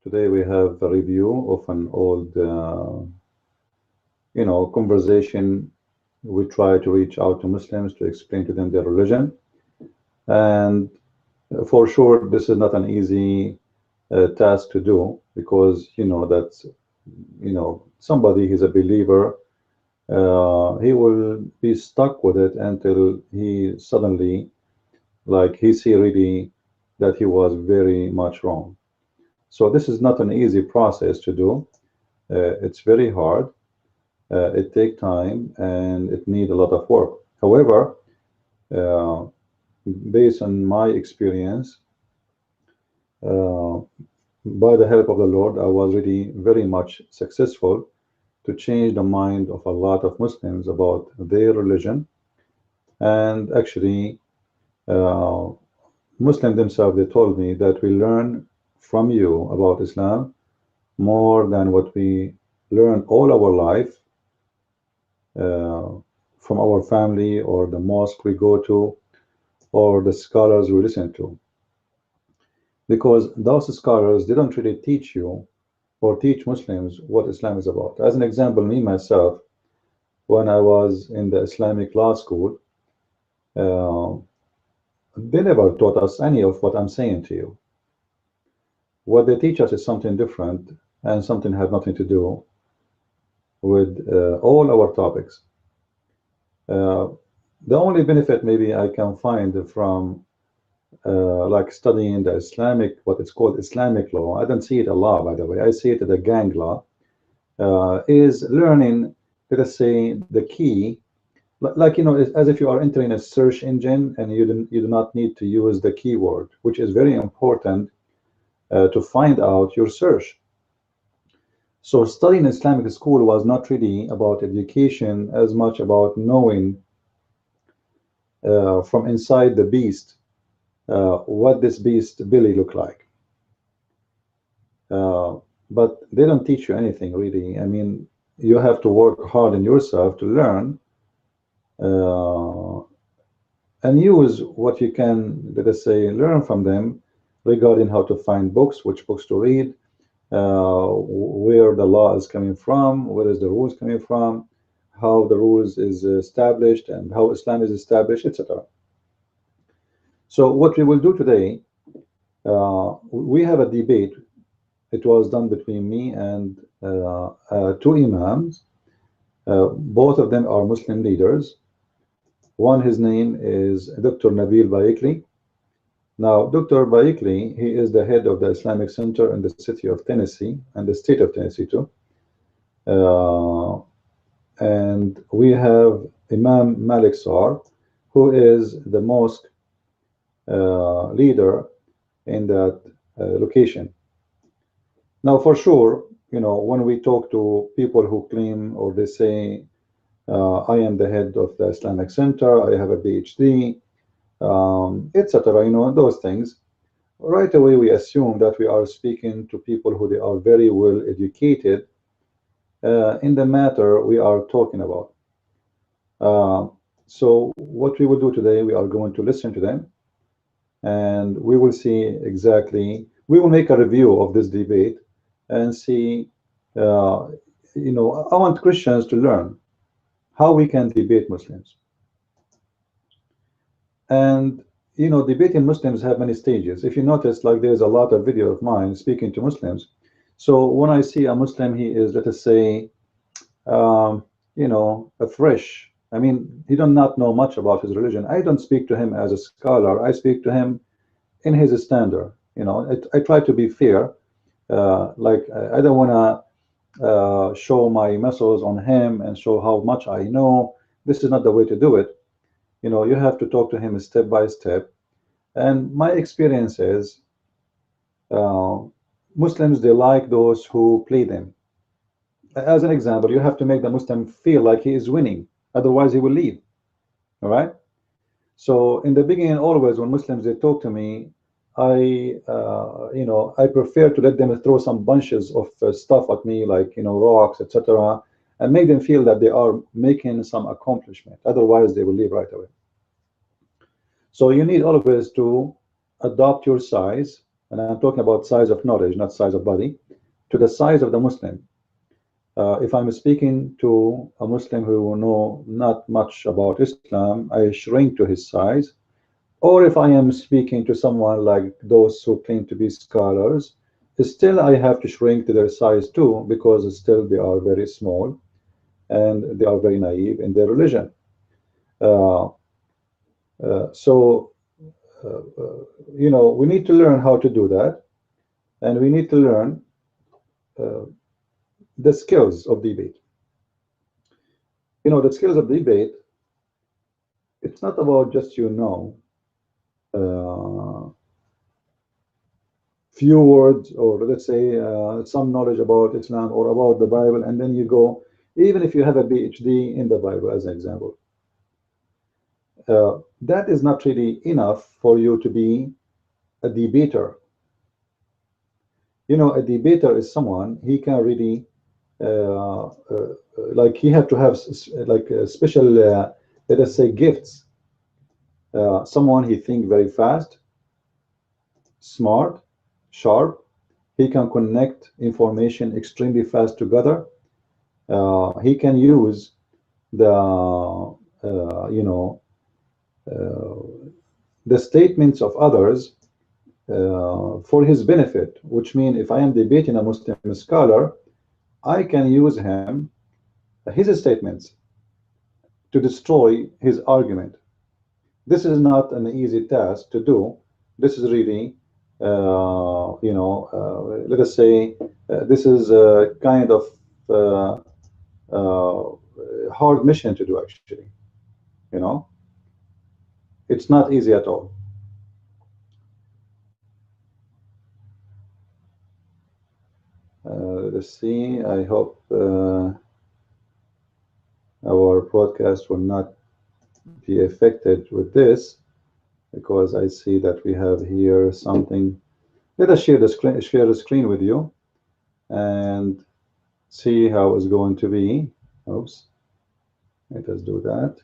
Today we have a review of an old, conversation. We try to reach out to Muslims to explain to them their religion, and for sure, this is not an easy task to do because that's somebody who's a believer. He will be stuck with it until he suddenly, like, he see really that he was very much wrong. So this is not an easy process to do. It's very hard. It takes time and it needs a lot of work. However, based on my experience, by the help of the Lord, I was really very much successful to change the mind of a lot of Muslims about their religion. And actually, Muslims themselves, they told me that we learn from you about Islam more than what we learn all our life from our family or the mosque we go to or the scholars we listen to, because those scholars, they don't really teach you or teach Muslims what Islam is about. As an example, me myself, when I was in the Islamic Law school, they never taught us any of what I'm saying to you. What they teach us is something different, and something has nothing to do with all our topics. The only benefit maybe I can find from like studying the Islamic, what it's called Islamic law, I don't see it a law, by the way, I see it as a gang law, is learning, let us say, the key, like, as if you are entering a search engine and you do not need to use the keyword, which is very important to find out your search. So studying Islamic school was not really about education as much about knowing from inside the beast what this beast really look like. But they don't teach you anything really. I mean, you have to work hard in yourself to learn and use what you can, let us say, learn from them regarding how to find books, which books to read, where the law is coming from, where is the rules coming from, how the rules is established and how Islam is established, etc. So what we will do today, we have a debate. It was done between me and two imams. Both of them are Muslim leaders. One, his name is Dr. Nabil Baikli. Now, Dr. Baikli, he is the head of the Islamic Center in the city of Tennessee and the state of Tennessee too. And we have Imam Malik Sar, who is the mosque leader in that location. Now, for sure, when we talk to people who claim or they say, I am the head of the Islamic Center, I have a PhD, etc., those things, right away we assume that we are speaking to people who they are very well educated in the matter we are talking about. So what we will do today, we are going to listen to them, and we will see exactly, we will make a review of this debate and see, I want Christians to learn how we can debate Muslims. And debating Muslims have many stages. If you notice, like, there's a lot of video of mine speaking to Muslims. So when I see a Muslim, he is, let us say, a fresh, I mean, he does not know much about his religion. I don't speak to him as a scholar. I speak to him in his standard. I try to be fair. Like, I don't want to show my muscles on him and show how much I know. This is not the way to do it. You have to talk to him step by step. And my experience is Muslims, they like those who play them. As an example, you have to make the Muslim feel like he is winning, otherwise he will leave. All right. So in the beginning, always when Muslims, they talk to me, I prefer to let them throw some bunches of stuff at me, like rocks, etc., and make them feel that they are making some accomplishment. Otherwise, they will leave right away. So you need always to adopt your size and I'm talking about size of knowledge, not size of body, to the size of the Muslim. If I'm speaking to a Muslim who know not much about Islam, I shrink to his size. Or if I am speaking to someone like those who claim to be scholars, still I have to shrink to their size too, because still they are very small and they are very naive in their religion. Uh, so, we need to learn how to do that, and we need to learn uh, the skills of debate. The skills of debate, it's not about just uh, few words, or let's say some knowledge about Islam or about the Bible, and then you go, even if you have a PhD in the Bible as an example, that is not really enough for you to be a debater. A debater is someone, he can really like he have to have like special let us say gifts. Someone, he think very fast, smart, sharp. He can connect information extremely fast together. He can use the the statements of others for his benefit, which means if I am debating a Muslim scholar, I can use his statements to destroy his argument. This is not an easy task to do. This is really, let us say, this is a kind of hard mission to do, actually. It's not easy at all. Let's see. I hope our podcast will not be affected with this, because I see that we have here something. Let us share the screen with you and see how it's going to be. Oops. Let us do that.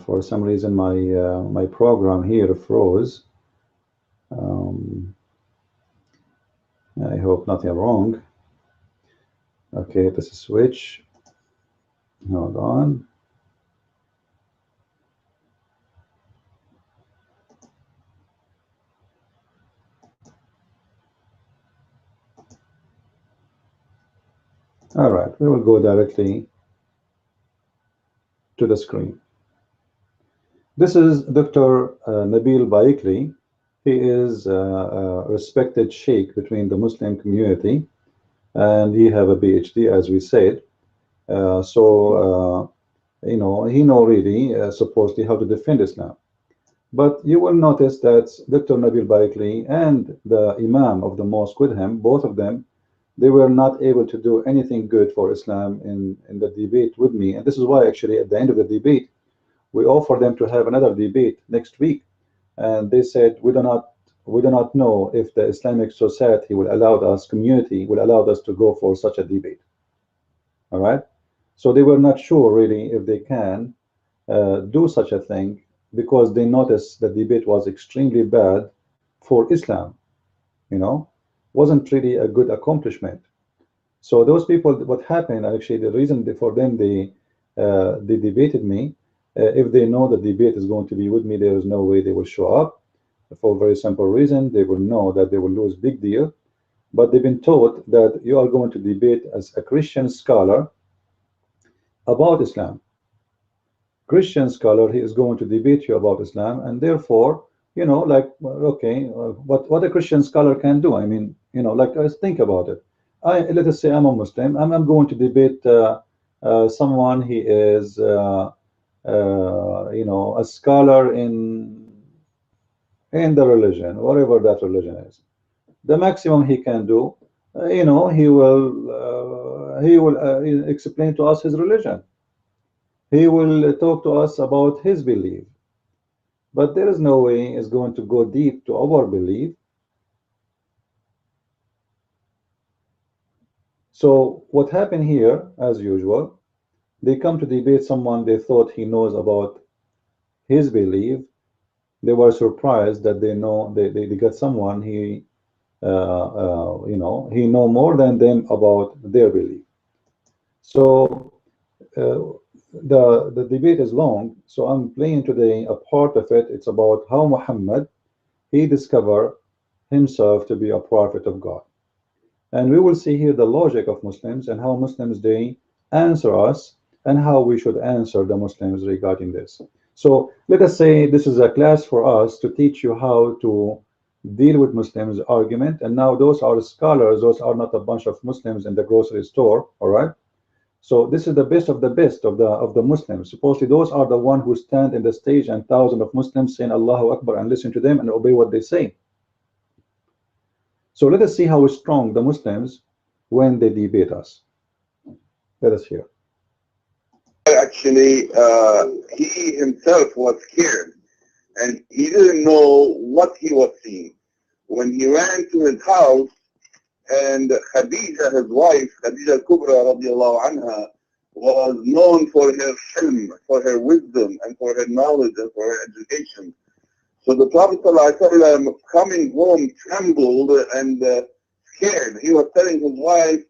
For some reason, my program here froze. I hope nothing wrong. Okay, let us switch. Hold on. All right, we will go directly to the screen. This is Dr. Nabil Baikli. He is a respected sheikh between the Muslim community, and he have a PhD, as we said. He know really supposedly how to defend Islam. But you will notice that Dr. Nabil Baikli and the Imam of the mosque with him, both of them, they were not able to do anything good for Islam in the debate with me. And this is why actually at the end of the debate, we offered them to have another debate next week. And they said, we do not know if the Islamic society will allow us, community will allow us to go for such a debate. All right. So they were not sure really if they can do such a thing, because they noticed the debate was extremely bad for Islam, wasn't really a good accomplishment. So those people, what happened actually, the reason for them they debated me, if they know the debate is going to be with me, there is no way they will show up, for a very simple reason. They will know that they will lose big deal. But they've been taught that you are going to debate as a Christian scholar about Islam. Christian scholar, he is going to debate you about Islam, and therefore, like, okay, what a Christian scholar can do. I mean, like, think about it. Let us say I'm a Muslim. I'm going to debate someone. He is, a scholar in the religion, whatever that religion is. The maximum he can do, he will explain to us his religion. He will talk to us about his belief, but there is no way he's going to go deep to our belief. So what happened here, as usual, they come to debate someone they thought he knows about his belief. They were surprised that they know they got someone he you know, he know more than them about their belief. So the debate is long, so I'm playing today a part of it. It's about how Muhammad, he discovered himself to be a prophet of God. And we will see here the logic of Muslims and how Muslims they answer us and how we should answer the Muslims regarding this. So let us say this is a class for us to teach you how to deal with Muslims argument. And now those are scholars, those are not a bunch of Muslims in the grocery store, all right? So this is the best of the best of the Muslims. Supposedly those are the one who stand in the stage and thousands of Muslims saying Allahu Akbar and listen to them and obey what they say. So let us see how strong the Muslims when they debate us. Let us hear. Actually, he himself was scared and he didn't know what he was seeing. When he ran to his house, and Khadija, his wife, Khadija al-Kubra radiallahu anha, was known for her hilm, for her wisdom, and for her knowledge, and for her education. So the Prophet ﷺ, coming home, trembled and scared. He was telling his wife,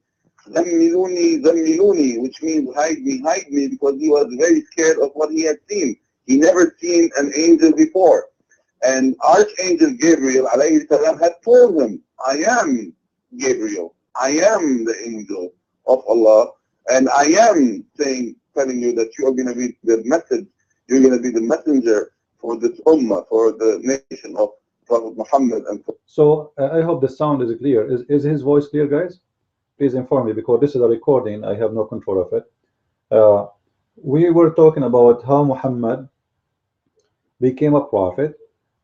Zammiluni, Zammiluni, which means hide me, because he was very scared of what he had seen. He never seen an angel before. And Archangel Gabriel alayhi salam had told him, I am Gabriel, I am the angel of Allah, and I am telling you that you are going to be the message, you're going to be the messenger for this ummah, for the nation of Prophet Muhammad. And so I hope the sound is clear. Is his voice clear, guys? Please inform me, because this is a recording. I have no control of it. We were talking about how Muhammad became a prophet.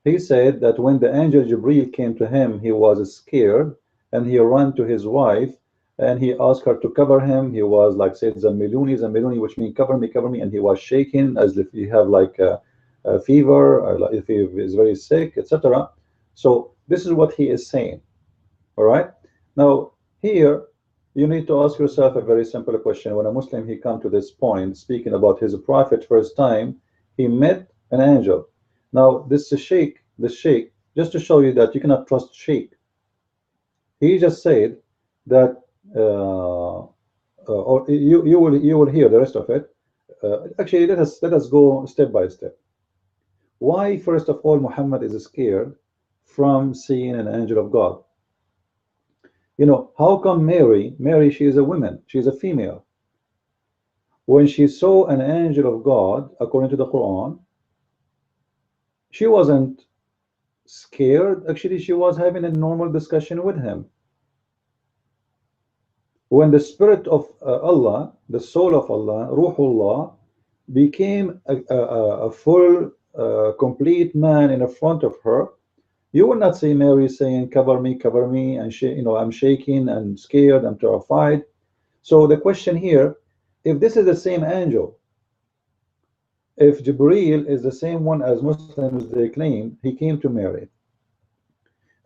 He said that when the angel Jibreel came to him, he was scared and he ran to his wife and he asked her to cover him. He was like said Zammiluni, which means cover me, and he was shaking as if he have like a fever, or like if he is very sick, etc. So this is what he is saying. All right. Now here you need to ask yourself a very simple question. When a Muslim he come to this point speaking about his prophet first time, he met an angel. Now this sheikh, just to show you that you cannot trust sheikh, he just said that or you will hear the rest of it. Actually, let us go step by step. Why first of all Muhammad is scared from seeing an angel of God? You know, how come Mary, she is a woman, she is a female. When she saw an angel of God, according to the Quran, she wasn't scared. Actually, she was having a normal discussion with him. When the spirit of Allah, the soul of Allah, Ruhullah, became a full, complete man in front of her, you will not see Mary saying, cover me, and she, you know, I'm shaking and scared, I'm terrified. So the question here, if this is the same angel, if Jibreel is the same one as Muslims they claim, he came to Mary,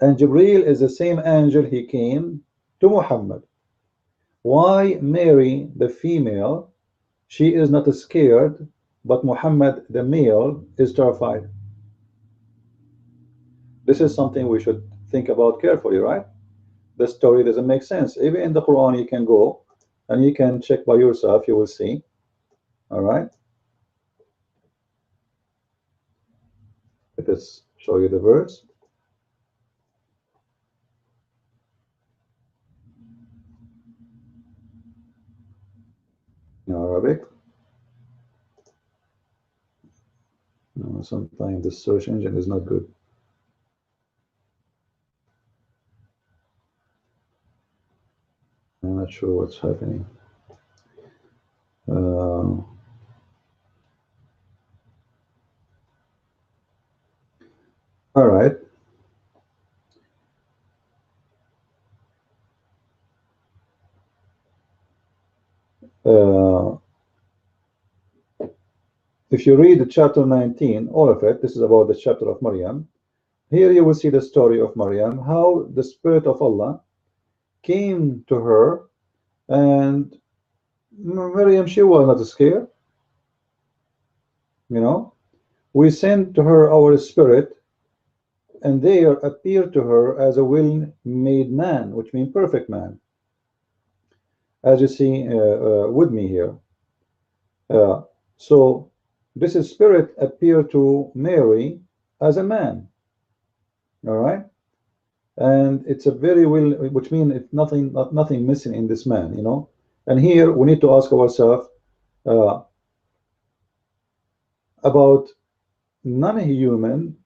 and Jibreel is the same angel, he came to Muhammad. Why Mary, the female, she is not scared, but Muhammad, the male, is terrified? This is something we should think about carefully, right? The story doesn't make sense. Even in the Quran, you can go and you can check by yourself, you will see. All right. Let us show you the verse. In Arabic. No, sometimes the search engine is not good. I'm not sure what's happening. All right. If you read chapter 19, all of it, this is about the chapter of Maryam. Here you will see the story of Maryam, how the Spirit of Allah came to her And Maryam, she was not scared. You know, we sent to her our spirit, and there appeared to her as a well-made man, which means perfect man, as you see with me here. So this spirit appeared to Mary as a man. All right, and it's a very well, which means it's nothing missing in this man, you know. And here we need to ask ourselves about non-human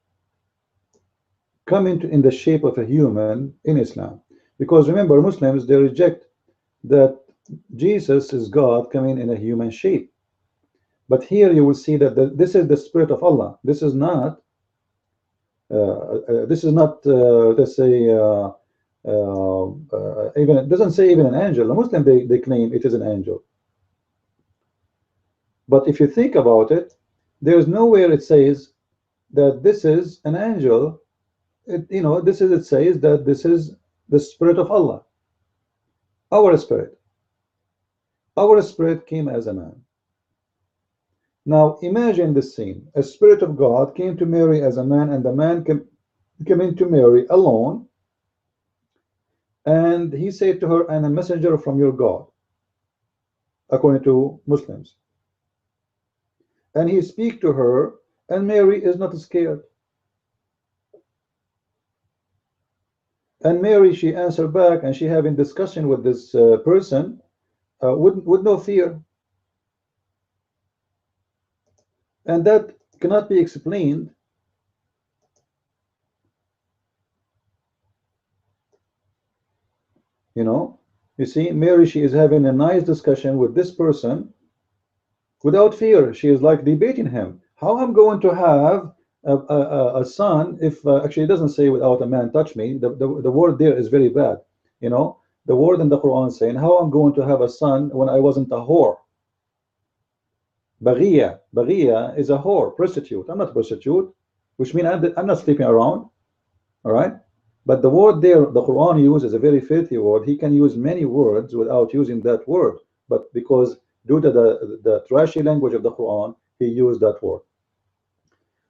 coming in the shape of a human in Islam, because remember, Muslims, they reject that Jesus is God coming in a human shape. But here you will see that this is the spirit of Allah. This is not let's say even, it doesn't say even an angel. The Muslim, they claim it is an angel. But if you think about it, there is nowhere it says that this is an angel. You know, it says that this is the spirit of Allah. Our spirit came as a man. Now imagine this scene. A spirit of God came to Mary as a man, and the man came into Mary alone, and he said to her, "I'm a messenger from your God," according to Muslims. And he speak to her, and Mary is not scared. And Mary, she answered back, and she having discussion with this person with no fear. And that cannot be explained. You know, you see, Mary, she is having a nice discussion with this person without fear. She is like debating him. How I'm going to have a son if actually it doesn't say without a man touch me. The word there is very bad. You know, the word in the Quran saying how I'm going to have a son when I wasn't a whore. Baghiya is a whore, prostitute. I'm not a prostitute, which means I'm not sleeping around. All right, but the word there the Quran uses a very filthy word. He can use many words without using that word, but because due to the trashy language of the Quran, he used that word.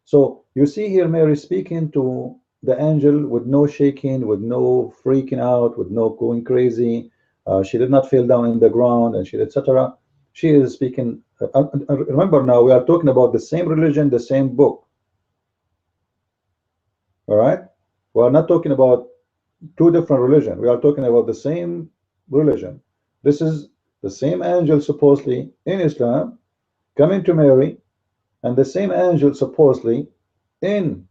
So you see here Mary speaking to the angel with no shaking, with no freaking out, with no going crazy. She did not fall down in the ground, and she etc. She is speaking. Remember, now we are talking about the same religion, the same book. All right, we are not talking about two different religions. We are talking about the same religion. This is the same angel supposedly in Islam coming to Mary, and the same angel supposedly in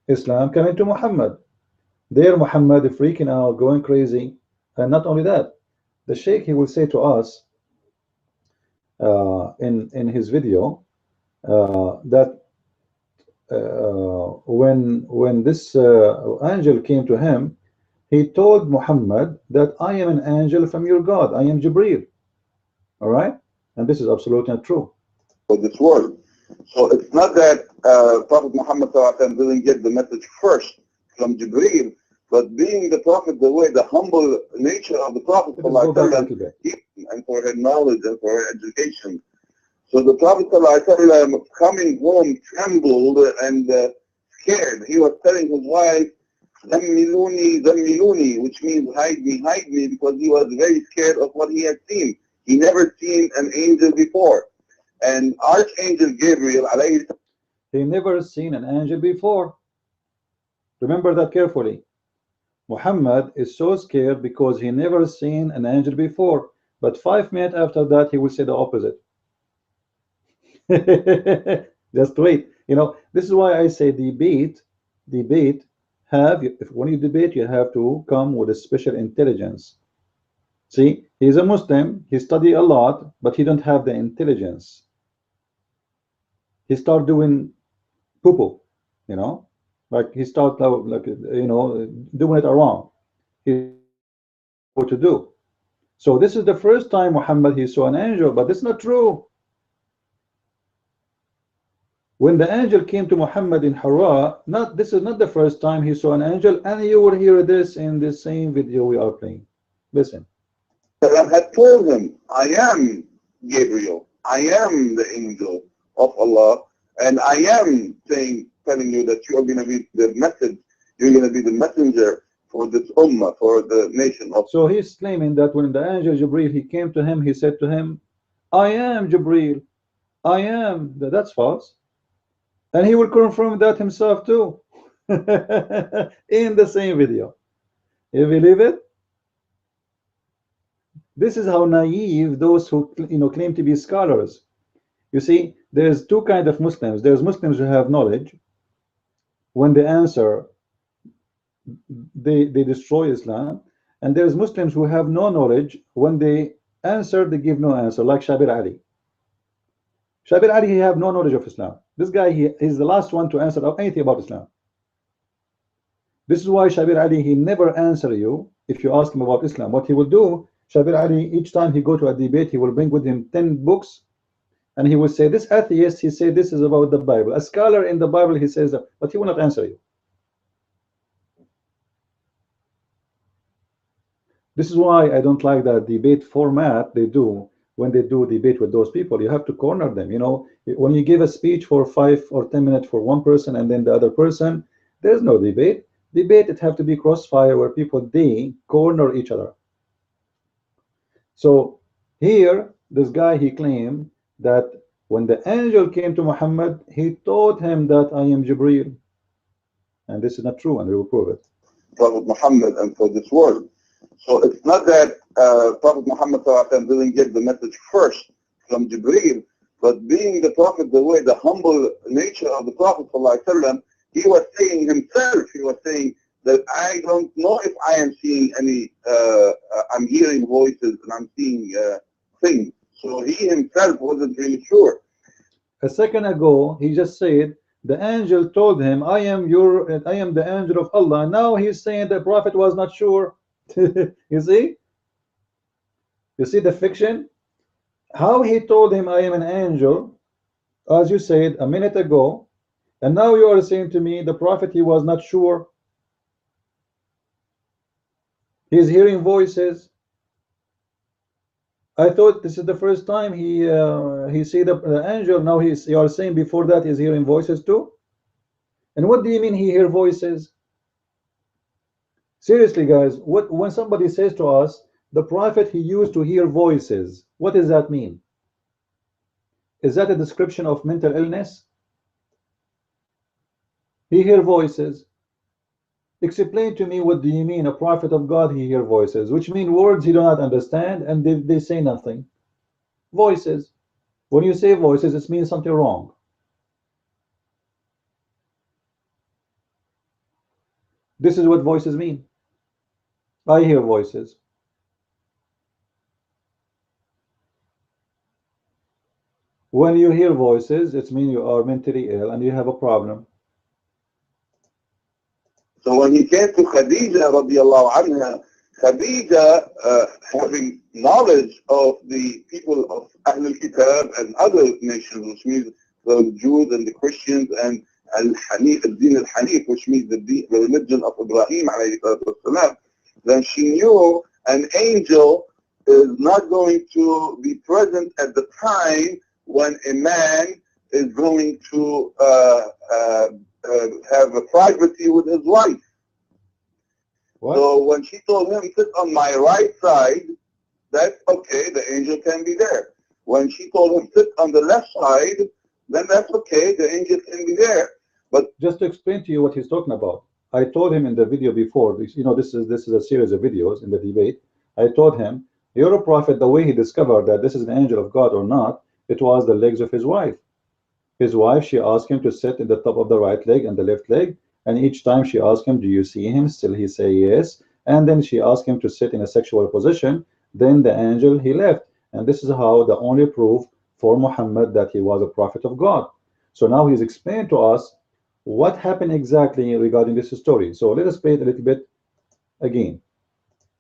Islam coming to Muhammad. There Muhammad freaking out, going crazy. And not only that, the Sheikh, he will say to us in his video that when this angel came to him, he told Muhammad that I am an angel from your God. I am Jibreel. All right, and this is absolutely not true. For this world, so it's not that Prophet Muhammad didn't get the message first from Jibreel, but being the Prophet, the humble nature of the Prophet, and for her knowledge and for her education. So the Prophet coming home trembled and scared. He was telling his wife, "Zammiluni, zammiluni," which means hide me, because he was very scared of what he had seen. He never seen an angel before. And Archangel Gabriel, he never seen an angel before. Remember that carefully. Muhammad is so scared because he never seen an angel before. But 5 minutes after that, he will say the opposite. Just wait. You know, this is why I say debate when you debate, you have to come with a special intelligence. See, he's a Muslim, he study a lot, but he don't have the intelligence. He start doing poo-poo, you know, like he start like, you know, doing it around. He what to do. So this is the first time Muhammad he saw an angel, but it's not true. When the angel came to Muhammad in Hira, this is not the first time he saw an angel, and you will hear this in the same video we are playing. Listen. had told him, I am Gabriel, I am the angel of Allah, and I am telling you that you are going to be the message, you're going to be the messenger for this ummah, for the nation of. So he's claiming that when the angel Jibreel, he came to him, he said to him, I am Jibreel, I am. That's false. And he will confirm that himself too in the same video. You believe it? This is how naive those who claim to be scholars. You see, there's two kinds of Muslims. There's Muslims who have knowledge. When they answer, they destroy Islam. And there's Muslims who have no knowledge. When they answer, they give no answer, like Shabir Ali. Shabir Ali, he have no knowledge of Islam. This guy, he's the last one to answer anything about Islam. This is why Shabir Ali, he never answer you if you ask him about Islam. What he will do, Shabir Ali, each time he go to a debate, he will bring with him 10 books, and he will say, this atheist, he said this is about the Bible. A scholar in the Bible, he says that, but he will not answer you. This is why I don't like that debate format they do. When they do debate with those people, you have to corner them. When you give a speech for 5 or 10 minutes for one person and then the other person, there's no debate. Debate, it have to be crossfire where people, they corner each other. So here, this guy, he claimed that when the angel came to Muhammad, he told him that I am Jibreel. And this is not true, and we will prove it. Prophet Muhammad and for this world. So it's not that Prophet Muhammad didn't get the message first from Jibreel, but being the Prophet, the humble nature of the Prophet, he was saying himself, he was saying that I don't know if I am seeing any, I'm hearing voices and I'm seeing things. So he himself wasn't really sure. A second ago, he just said, the angel told him, I am the angel of Allah. Now he's saying the Prophet was not sure. You see? You see the fiction? How he told him I am an angel, as you said a minute ago, and now you are saying to me the Prophet, he was not sure. He's hearing voices. I thought this is the first time he see the angel. Now you are saying before that he's hearing voices too. And what do you mean he hear voices? Seriously, guys, when somebody says to us, the Prophet, he used to hear voices, what does that mean? Is that a description of mental illness? He hear voices. Explain to me, what do you mean a prophet of God, he hear voices, which mean words he do not understand and they say nothing. Voices. When you say voices, it means something wrong. This is what voices mean. I hear voices. When you hear voices, it means you are mentally ill and you have a problem. So when he came to Khadija radiallahu anha, Khadija, having knowledge of the people of Ahlul Kitab and other nations, which means the Jews and the Christians, and Al-Hanif, al-Din al-Hanif, which means the religion of Ibrahim alayhi salatu, then she knew an angel is not going to be present at the time when a man is going to have a privacy with his wife. What? So when she told him, sit on my right side, that's okay, the angel can be there. When she told him, sit on the left side, then that's okay, the angel can be there. But just to explain to you what he's talking about, I told him in the video before, this is a series of videos in the debate. I told him, you're a prophet. The way he discovered that this is an angel of God or not, it was the legs of his wife. His wife, she asked him to sit in the top of the right leg and the left leg, and each time she asked him, do you see him? Still he say yes. And then she asked him to sit in a sexual position. Then the angel, he left. And this is how the only proof for Muhammad that he was a prophet of God. So now he's explained to us what happened exactly regarding this story. So let us play it a little bit again.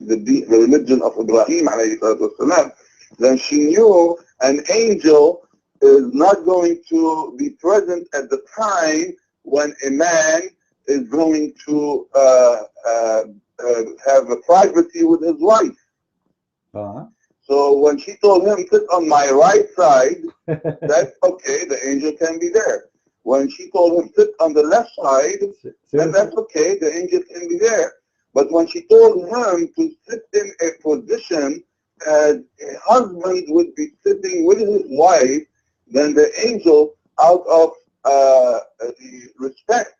The religion of Ibrahim alayhi salatu, then she knew an angel is not going to be present at the time when a man is going to have a privacy with his wife. So when she told him, sit on my right side, that's okay, the angel can be there. When she told him, sit on the left side, then that's okay, the angel can be there. But when she told him to sit in a position as a husband would be sitting with his wife, then the angel, out of the respect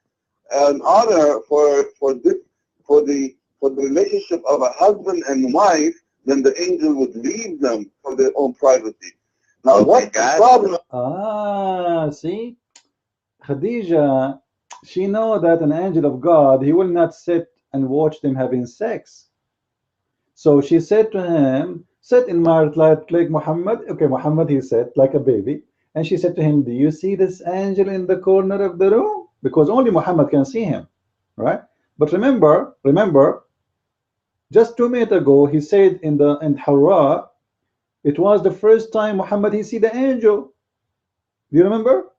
and honor for the relationship of a husband and wife, then the angel would leave them for their own privacy. Now, what's the problem? See, Khadija, she know that an angel of God, he will not sit and watch them having sex. So she said to him, sit in my right leg, Muhammad. Okay, Muhammad, he said, like a baby. And she said to him, do you see this angel in the corner of the room? Because only Muhammad can see him, right? But remember, just 2 minutes ago, he said in Hurra, it was the first time Muhammad he see the angel. Do you remember?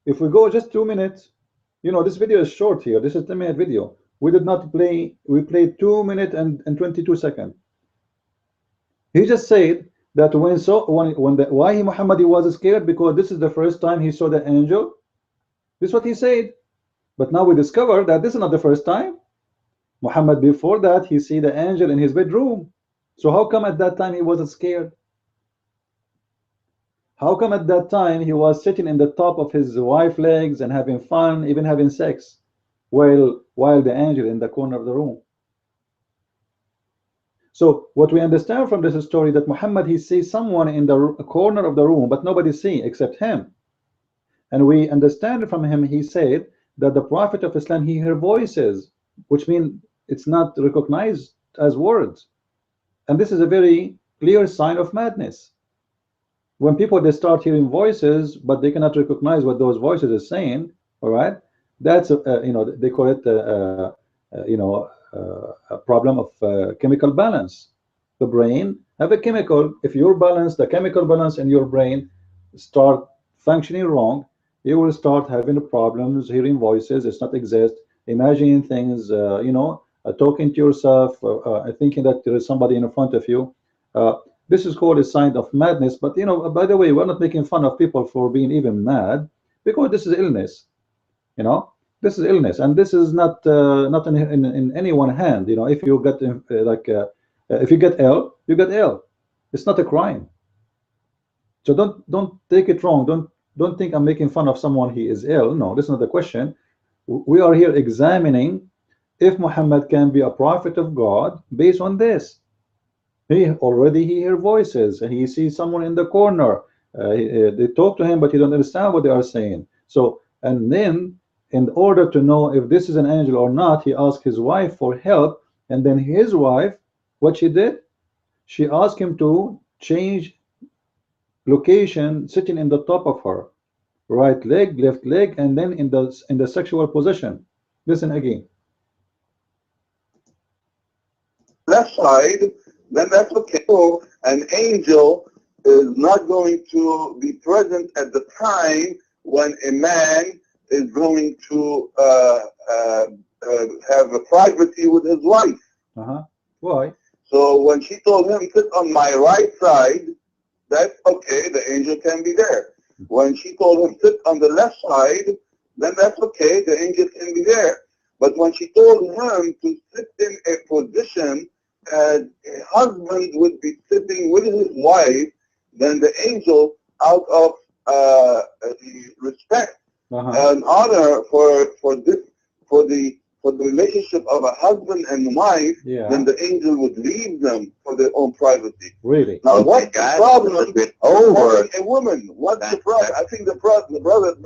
If we go just 2 minutes, you know, this video is short here. This is a 10-minute video. We did not play, we played 2 minutes and 22 seconds. He just said that why Muhammad he was scared, because this is the first time he saw the angel. This is what he said. But now we discover that this is not the first time. Muhammad, before that, he see the angel in his bedroom. So how come at that time he wasn't scared? How come at that time he was sitting in the top of his wife's legs and having fun, even having sex, while the angel in the corner of the room? So what we understand from this story, that Muhammad he sees someone in the corner of the room, but nobody see except him. And we understand from him, he said that the Prophet of Islam, he heard voices, which means it's not recognized as words. And this is a very clear sign of madness. When people, they start hearing voices, but they cannot recognize what those voices are saying, all right, that's you know, they call it you know, a problem of chemical balance. The brain have a chemical. If your balance, the chemical balance in your brain start functioning wrong, you will start having problems hearing voices. It's not exist, imagining things, you know, talking to yourself, thinking that there is somebody in front of you. This is called a sign of madness. But you know, by the way, we're not making fun of people for being even mad, because this is illness. You know, this is illness, and this is not not in any one hand. You know, if you get if you get ill, you get ill. It's not a crime. So don't take it wrong. Don't think I'm making fun of someone he is ill. No, this is not the question. We are here examining if Muhammad can be a prophet of God based on this. He hear voices, and he sees someone in the corner. They talk to him, but he don't understand what they are saying. So, and then in order to know if this is an angel or not, he asked his wife for help. And then his wife, what she did, she asked him to change location, sitting in the top of her right leg, left leg, and then in the sexual position. Listen again. Left side, then that's okay. So an angel is not going to be present at the time when a man is going to have a privacy with his wife. Why? So when she told him, sit on my right side, that's okay, the angel can be there. When she told him, sit on the left side, then that's okay, the angel can be there. But when she told him to sit in a position as a husband would be sitting with his wife, then the angel, out of the respect and honor for the relationship of a husband and wife, then the angel would leave them for their own privacy. Really? Now, what's the problem over a woman? What's the problem? I think the brother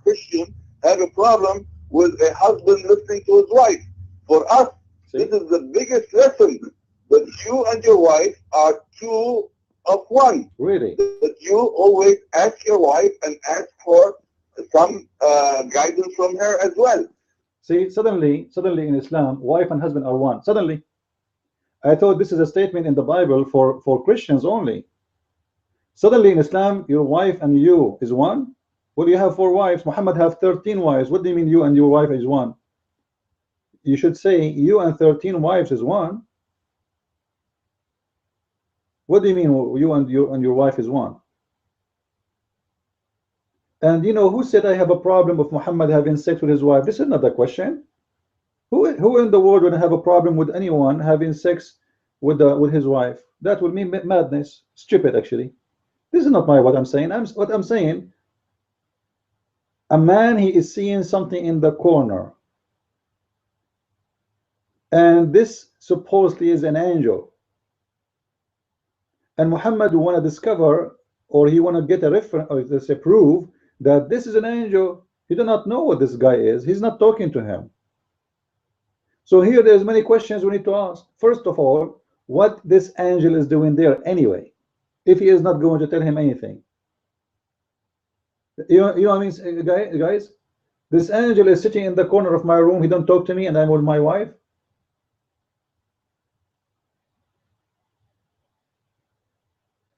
Christian have a problem with a husband listening to his wife. For us, this is the biggest lesson, that you and your wife are two of one. Really? That you always ask your wife and ask for some guidance from her as well. See, suddenly in Islam, wife and husband are one. Suddenly. I thought this is a statement in the Bible for Christians only. Suddenly in Islam, your wife and you is one? Well, you have 4 wives. Muhammad have 13 wives. What do you mean you and your wife is one? You should say you and 13 wives is one. What do you mean you and your wife is one? And you know, who said I have a problem with Muhammad having sex with his wife? This is not a question. Who in the world would have a problem with anyone having sex with his wife? That would mean madness, stupid actually. This is not what I'm saying. What I'm saying, a man, he is seeing something in the corner, and this supposedly is an angel, and Muhammad want to discover, or he want to get a reference, or let's say prove that this is an angel. He do not know what this guy is. He's not talking to him. So here there's many questions we need to ask. First of all, what this angel is doing there anyway, if he is not going to tell him anything. You know what I mean, guys? This angel is sitting in the corner of my room. He don't talk to me, and I'm with my wife.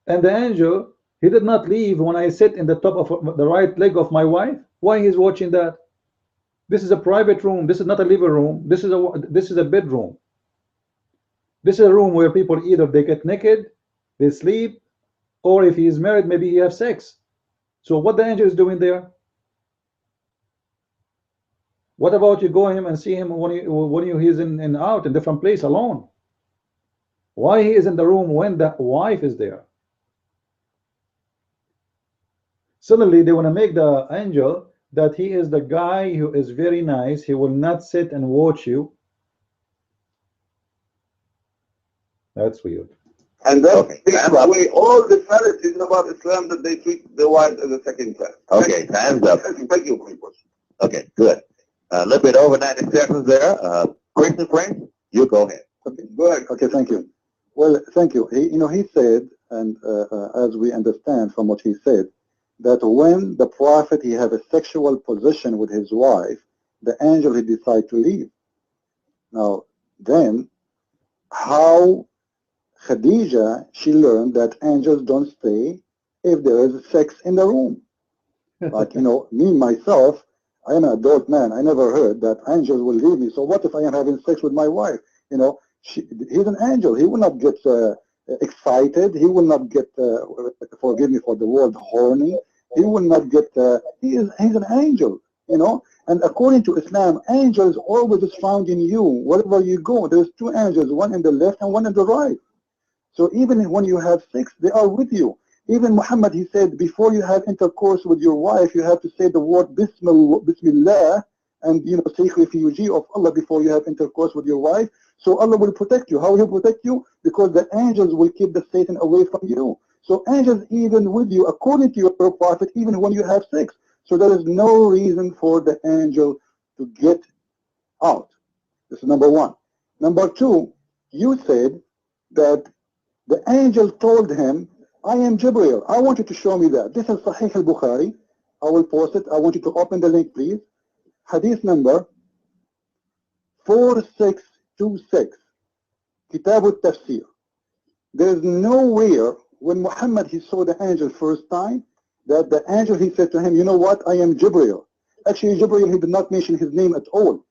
And the angel, he did not leave when I sit in the top of the right leg of my wife. Why he's watching that? This is a private room. This is not a living room. This is a bedroom. This is a room where people either they get naked, they sleep, or if he is married, maybe he have sex. So what the angel is doing there? What about you go him and see him when he's in out in different place alone? Why he is in the room when the wife is there? Suddenly they want to make the angel that he is the guy who is very nice. He will not sit and watch you. That's weird. And that's the way all the fallacies about Islam, that they treat the wife as a second class. Okay, time's up. Thank you for your question. Okay, good. A little bit over 90 seconds there. Christian friend, you go ahead. Okay, go ahead. Okay, thank you. Well, thank you. He said, and as we understand from what he said, that when the prophet he have a sexual position with his wife, the angel he decide to leave. Now, then, how Khadija, she learned that angels don't stay if there is sex in the room. Like, me, myself, I am an adult man. I never heard that angels will leave me. So what if I am having sex with my wife? He's an angel. He will not get excited. He will not get, forgive me for the word, horny. He will not get, he's an angel, And according to Islam, angels always is found in you. Wherever you go, there's two angels, one in the left and one in the right. So even when you have sex, they are with you. Even Muhammad, he said, before you have intercourse with your wife, you have to say the word Bismillah, and seek refuge of Allah before you have intercourse with your wife. So Allah will protect you. How will He protect you? Because the angels will keep the Satan away from you. So angels even with you, according to your prophet, even when you have sex. So there is no reason for the angel to get out. This is number one. Number two, you said that the angel told him, I am Jibreel. I want you to show me that. This is Sahih al-Bukhari. I will post it. I want you to open the link, please. Hadith number 4626. Kitab al-Tafsir. There is nowhere when Muhammad, he saw the angel first time, that the angel, he said to him, you know what, I am Jibreel. Actually, Jibreel, he did not mention his name at all.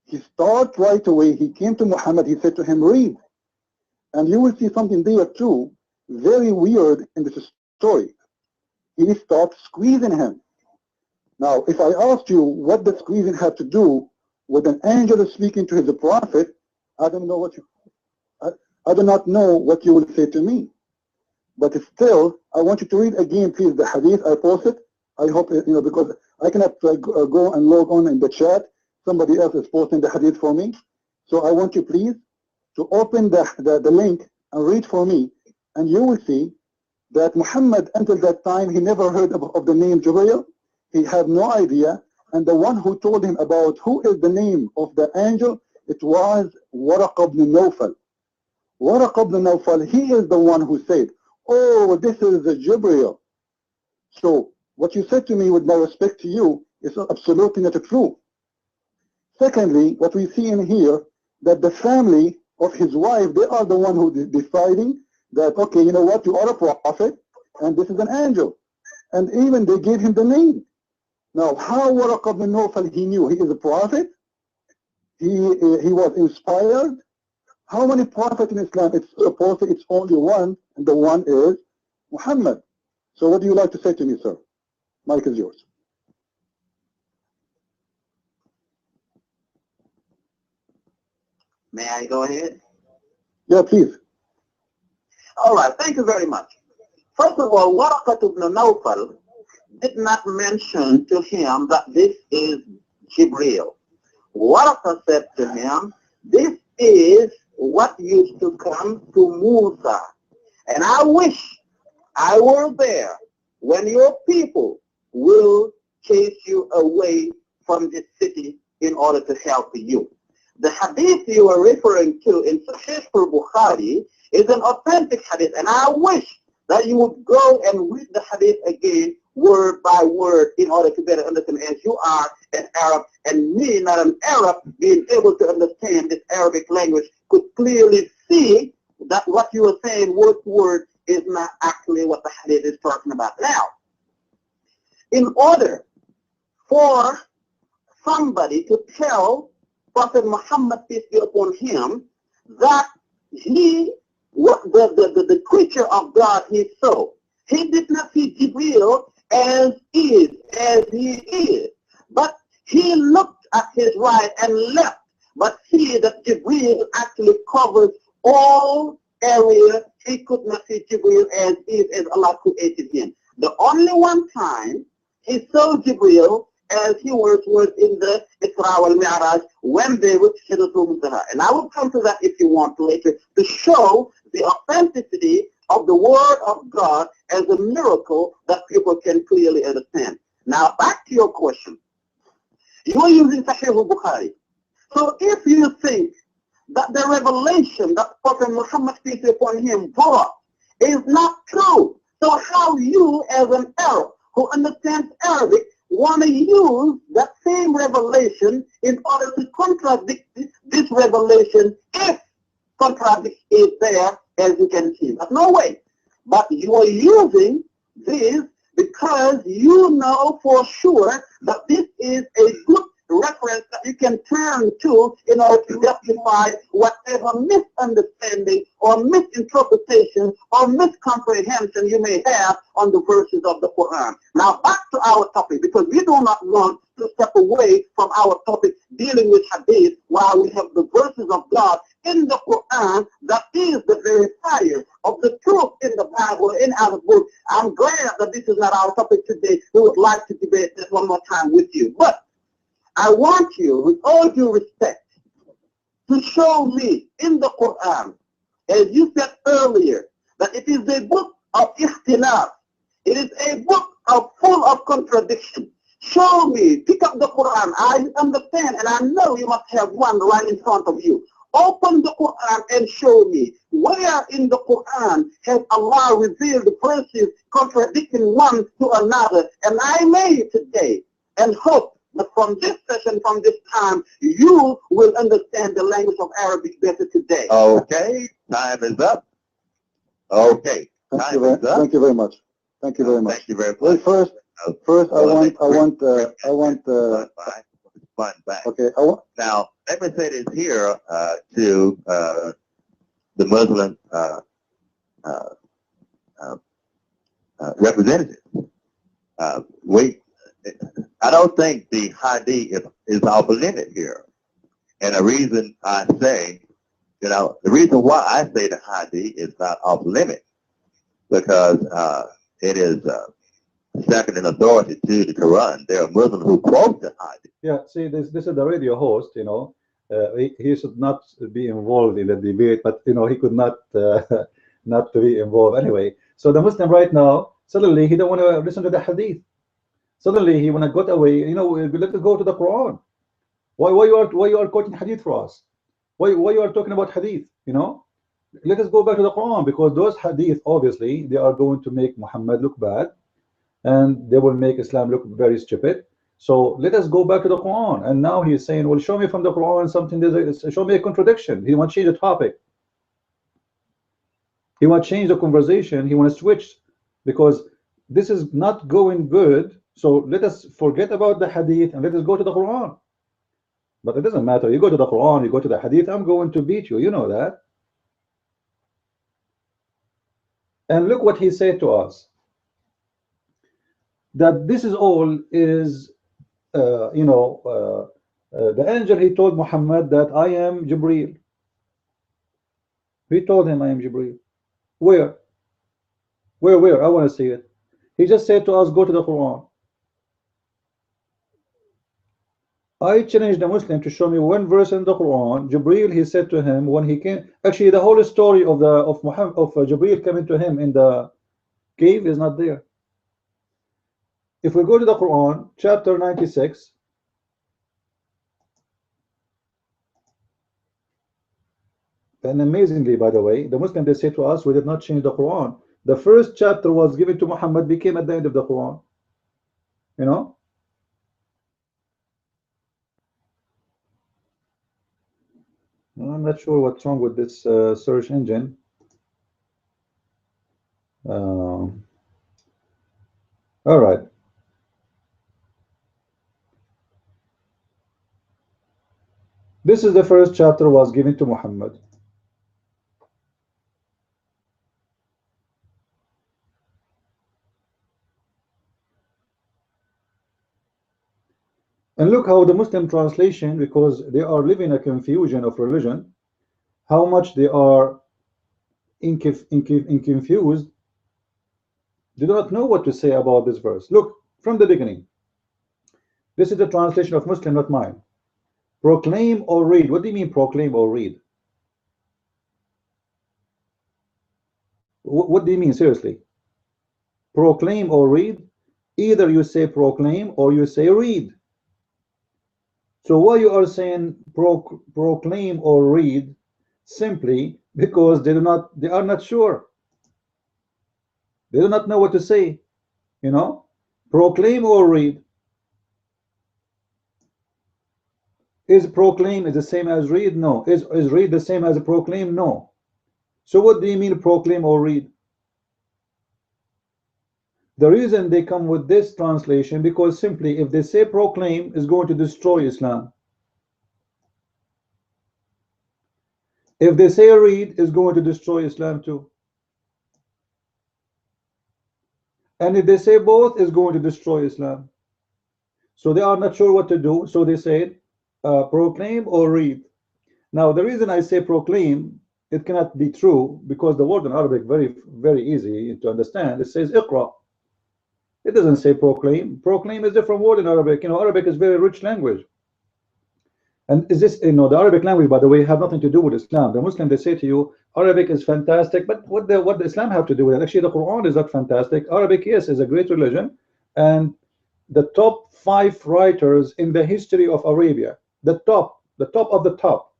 He started right away. He came to Muhammad. He said to him, read. And you will see something there too, very weird in this story. He started squeezing him. Now, if I asked you what the squeezing had to do with an angel speaking to his prophet, I don't know what I do not know what you will say to me. But still, I want you to read again, please, the hadith. I posted. I hope, because I cannot go and log on in the chat. Somebody else is posting the hadith for me. So I want you, please, to open the link and read for me. And you will see that Muhammad, until that time, he never heard of the name Jibreel. He had no idea. And the one who told him about who is the name of the angel, it was Waraq ibn Nawfal. Waraq ibn Nawfal, he is the one who said, oh, this is the Jibreel. So what you said to me, with my respect to you, is absolutely not true. Secondly, what we see in here, that the family of his wife, they are the one who is deciding that, okay, you know what, you are a prophet, and this is an angel. And even they gave him the name. Now, how Waraq ibn Nawfal, he knew he is a prophet? He was inspired. How many prophets in Islam? It's supposed it's only one, and the one is Muhammad. So what do you like to say to me, sir? Mic is yours. May I go ahead? Yeah, please. All right, thank you very much. First of all, Waraqat ibn Nawfal did not mention to him that this is Jibreel. Waraqat said to him, this is what used to come to Musa. And I wish I were there when your people will chase you away from this city in order to help you. The hadith you are referring to in Sahih al-Bukhari is an authentic hadith, and I wish that you would go and read the hadith again word by word in order to better understand, as you are an Arab and me, not an Arab, being able to understand this Arabic language, could clearly see that what you are saying word to word is not actually what the hadith is talking about. Now, in order for somebody to tell Prophet Muhammad, peace be upon him, that he was the creature of God he saw. He did not see Jibreel as he is, but he looked at his right and left, but see that Jibreel actually covers all areas. He could not see Jibreel as is, as Allah created him. The only one time he saw Jibreel as he was in the Isra wal Mi'raj when they were Sidratul Muntaha. And I will come to that if you want later to show the authenticity of the Word of God as a miracle that people can clearly understand. Now back to your question. You are using Sahih al-Bukhari. So if you think that the revelation that Prophet Muhammad, peace be upon him, brought is not true, so how you as an Arab who understands Arabic want to use that same revelation in order to contradict this revelation if contradiction is there, as you can see? But no way. But you are using this because you know for sure that this is a good reference that you can turn to in order to justify whatever misunderstanding or misinterpretation or miscomprehension you may have on the verses of the Quran. Now back to our topic, because we do not want to step away from our topic dealing with hadith while we have the verses of God in the Quran that is the verifier of the truth in the Bible, in our book. I'm glad that this is not our topic today. We would like to debate this one more time with you. But I want you, with all due respect, to show me in the Quran, as you said earlier, that it is a book of ikhtilaf. It is a book full of contradiction. Show me, pick up the Quran. I understand and I know you must have one right in front of you. Open the Quran and show me where in the Quran has Allah revealed the verses contradicting one to another. And I may today and hope that from this session, from this time, you will understand the language of Arabic better today. Okay, time is up. Okay, Thank you very much. Thank you very much. Thank you very much. Well, first, Okay, now, let me say this here to the Muslim representatives. I don't think the hadith is off limit here. And the reason I say, the reason why I say the hadith is not off limit, because it is second in authority to the Quran. There are Muslims who quote the hadith. Yeah, see, this is the radio host, he should not be involved in the debate, but, he could not not to be involved anyway. So the Muslim right now, suddenly he don't want to listen to the hadith. Suddenly he want to get away. Let us go to the Quran. Why you are quoting hadith for us? Why you are talking about hadith? Let us go back to the Quran, because those hadith, obviously they are going to make Muhammad look bad, and they will make Islam look very stupid. So let us go back to the Quran. And now he's saying, well, show me from the Quran something. Show me a contradiction. He wants to change the topic. He wants to change the conversation. He wants to switch, because this is not going good. So let us forget about the hadith and let us go to the Quran. But it doesn't matter. You go to the Quran, you go to the Hadith, I'm going to beat you. You know that. And look what he said to us. That this is all is, the angel, he told Muhammad that I am Jibreel. He told him I am Jibreel. Where? Where? I want to see it. He just said to us, go to the Quran. I challenged the Muslim to show me one verse in the Quran. Jibreel, he said to him when he came. Actually, the whole story of Jibreel coming to him in the cave is not there. If we go to the Quran, chapter 96, and amazingly, by the way, the Muslim, they say to us, we did not change the Quran. The first chapter was given to Muhammad, became at the end of the Quran. You know? I'm not sure what's wrong with this search engine. All right. This is the first chapter was given to Muhammad. And look how the Muslim translation, because they are living a confusion of religion, how much they are confused. They do not know what to say about this verse. Look, from the beginning. This is the translation of Muslim, not mine. Proclaim or read. What do you mean proclaim or read? What do you mean, seriously? Proclaim or read? Either you say proclaim or you say read. So why you are saying proclaim or read? Simply because they are not sure. They do not know what to say. You know? Proclaim or read. Is proclaim is the same as read? No. Is read the same as proclaim? No. So what do you mean proclaim or read? The reason they come with this translation, because simply if they say proclaim, is going to destroy Islam. If they say read, is going to destroy Islam too. And if they say both, is going to destroy Islam. So they are not sure what to do. So they said proclaim or read. Now the reason I say proclaim, it cannot be true, because the word in Arabic very easy to understand. It says iqra. It doesn't say proclaim. Proclaim is a different word in Arabic. You know, Arabic is very rich language. And is this, you know, the Arabic language, by the way, have nothing to do with Islam. The Muslim, they say to you, Arabic is fantastic, but what does Islam have to do with it? Actually, the Quran is not fantastic. Arabic, yes, is a great religion, and the top 5 writers in the history of Arabia, the top of the top.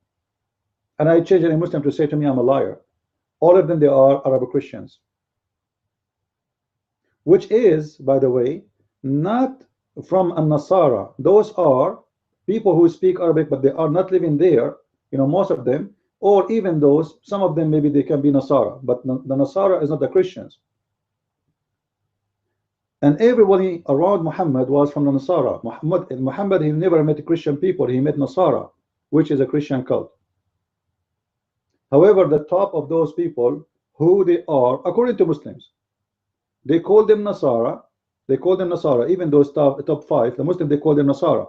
And I change any Muslim to say to me I'm a liar. All of them, they are Arab Christians. Which is, by the way, not from An-Nasara. Those are people who speak Arabic, but they are not living there, you know, most of them, or even those, some of them, maybe they can be Nasara, but the Nasara is not the Christians. And everybody around Muhammad was from the Nasara. Muhammad, he never met Christian people, he met Nasara, which is a Christian cult. However, the top of those people, who they are, according to Muslims, they call them Nasara. They call them Nasara. Even those top 5, the Muslims, they call them Nasara.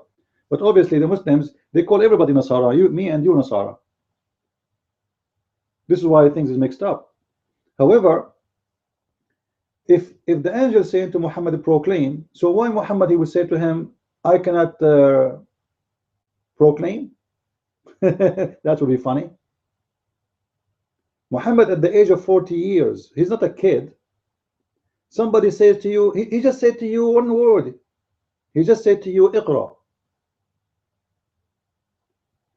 But obviously the Muslims, they call everybody Nasara. You, me, and you Nasara. This is why things is mixed up. However, if the angel saying to Muhammad proclaim, so why Muhammad, he would say to him, I cannot proclaim? That would be funny. Muhammad at the age of 40 years, he's not a kid. Somebody says to you, he just said to you one word. He just said to you, Iqra.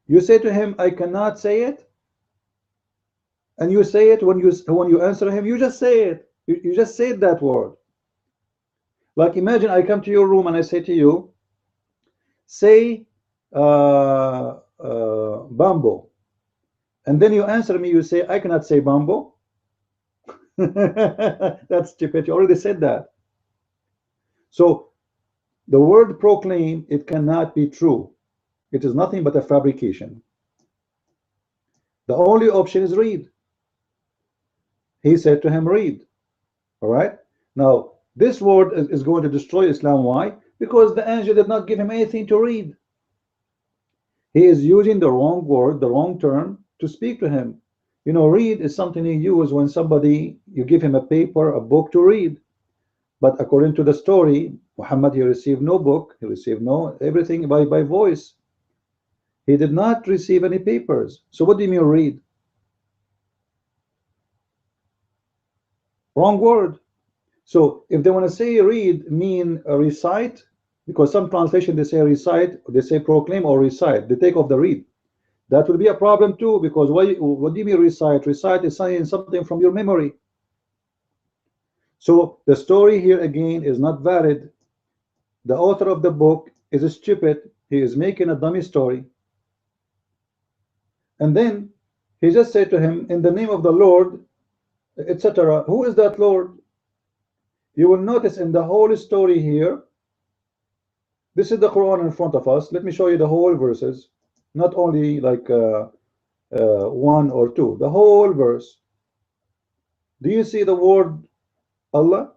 You say to him, I cannot say it. And you say it when you answer him, you just say it. You just said that word. Like imagine I come to your room and I say to you, say bamboo. And then you answer me, you say, I cannot say bamboo. That's stupid. You already said that. So the word proclaim, it cannot be true. It is nothing but a fabrication. The only option is read. He said to him, read. All right. Now, this word is going to destroy Islam. Why? Because the angel did not give him anything to read. He is using the wrong word, the wrong term to speak to him. You know, read is something you use when somebody, you give him a paper, a book to read. But according to the story, Muhammad, he received no book. He received no everything by voice. He did not receive any papers. So what do you mean read? Wrong word. So if they want to say read, mean recite, because some translation they say recite, they say proclaim or recite, they take off the read. That will be a problem too, because what do you mean recite? Recite is saying something from your memory. So the story here again is not valid. The author of the book is stupid. He is making a dummy story. And then he just said to him, in the name of the Lord, etc. Who is that Lord? You will notice in the whole story here, this is the Quran in front of us. Let me show you the whole verses, not only like one or two, the whole verse. Do you see the word Allah?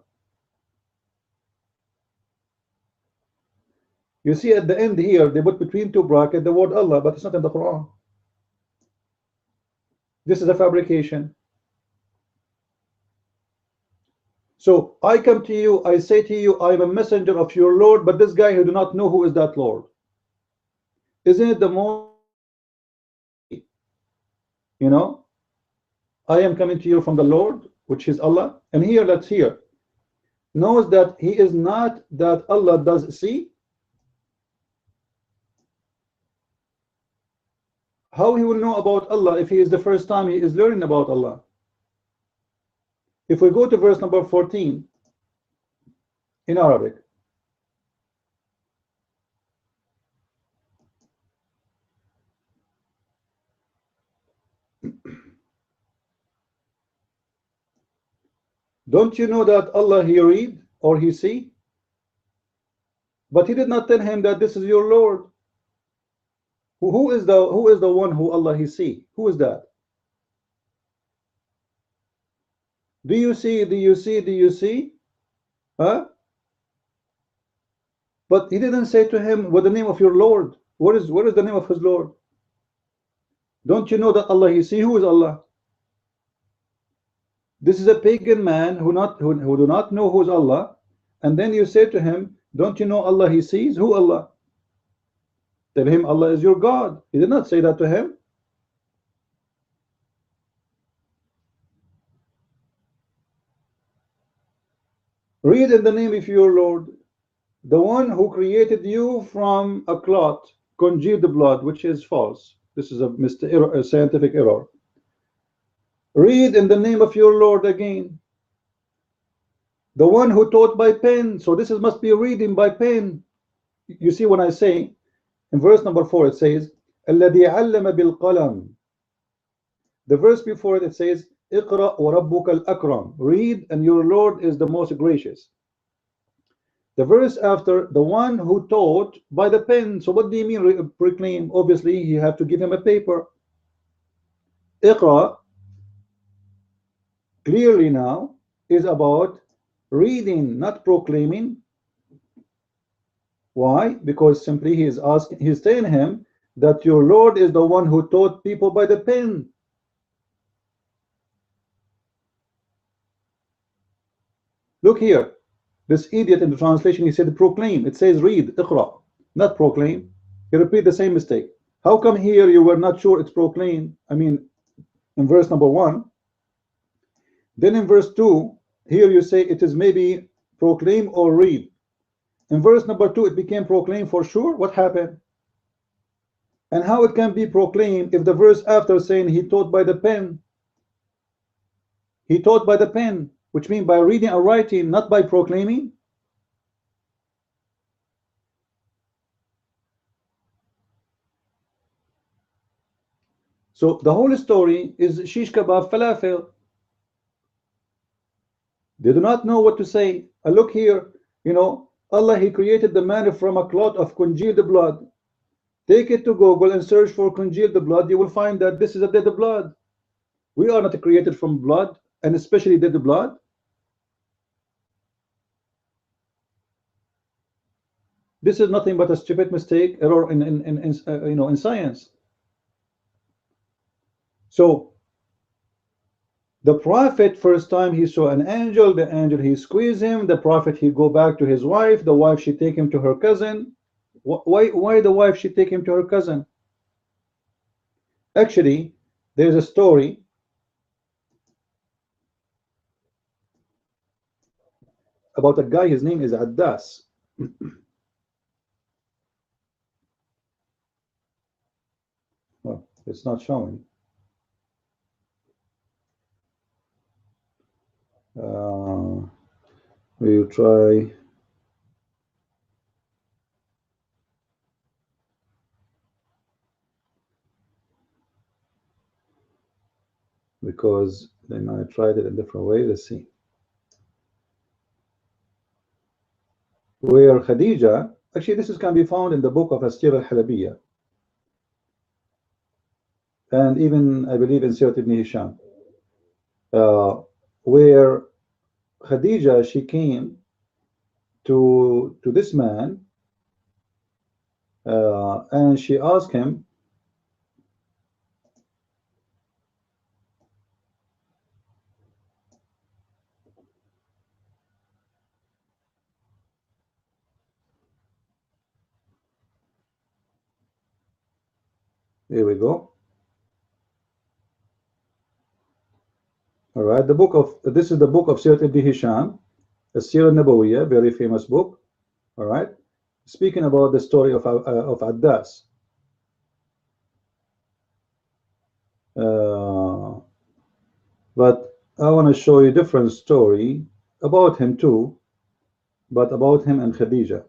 You see at the end here, they put between two brackets the word Allah, but it's not in the Quran. This is a fabrication. So I come to you, I say to you, I am a messenger of your Lord, but this guy who do not know who is that Lord. Isn't it the most, you know, I am coming to you from the Lord, which is Allah. And here, let's hear, knows that he is not that Allah does see. How he will know about Allah if he is the first time he is learning about Allah? If we go to verse number 14 in Arabic, don't you know that Allah he read or he see? But he did not tell him that this is your Lord. Who is the one who Allah he see? Who is that? Do you see? Do you see? Do you see? Huh? But he didn't say to him, what the name of your Lord? What is the name of his Lord? Don't you know that Allah he see? Who is Allah? This is a pagan man who do not know who is Allah, and then you say to him, don't you know Allah he sees? Who Allah? Tell him Allah is your God. He did not say that to him. Read in the name of your Lord, the one who created you from a clot, congealed blood, which is false. This is a scientific error. Read in the name of your Lord again, the one who taught by pen. So this must be reading by pen. You see when I say in verse number 4 it says الذي علم بالقلم. The verse before it says اقرأ وربك الأكرم. Read and your Lord is the most gracious. The verse after, the one who taught by the pen. So what do you mean proclaim? Obviously you have to give him a paper. Iqra clearly now is about reading, not proclaiming. Why? Because simply he is asking, he's telling him that your Lord is the one who taught people by the pen. Look here, this idiot in the translation, he said proclaim. It says read, iqra, not proclaim. He repeat the same mistake. How come here you were not sure it's proclaim? I mean, in verse number 1. Then in verse 2, here you say it is maybe proclaim or read. In verse number 2, it became proclaim for sure. What happened? And how it can be proclaimed if the verse after saying he taught by the pen? He taught by the pen, which means by reading or writing, not by proclaiming. So the whole story is shish kebab falafel. They do not know what to say. Look here, you know, Allah he created the man from a clot of congealed blood. Take it to Google and search for congealed blood. You will find that this is a dead blood. We are not created from blood, and especially dead blood. This is nothing but a stupid mistake, error in science. So the prophet, first time he saw an angel, the angel he squeezed him. The prophet he go back to his wife. The wife she take him to her cousin. Why the wife she take him to her cousin? Actually, there's a story about a guy. His name is Addas. Well, it's not showing. We'll try. Because then I tried it a different way. Let's see. Where Khadija, actually this can be found in the book of Asir al-Halabiyya, and even I believe in Sirat ibn Hisham, where Khadija, she came to this man and she asked him, here we go. All right, this is the book of Sirat ibn Hisham, Asir al-Nabawiyya, very famous book. All right, speaking about the story of Addas. But I want to show you a different story about him too, but about him and Khadija.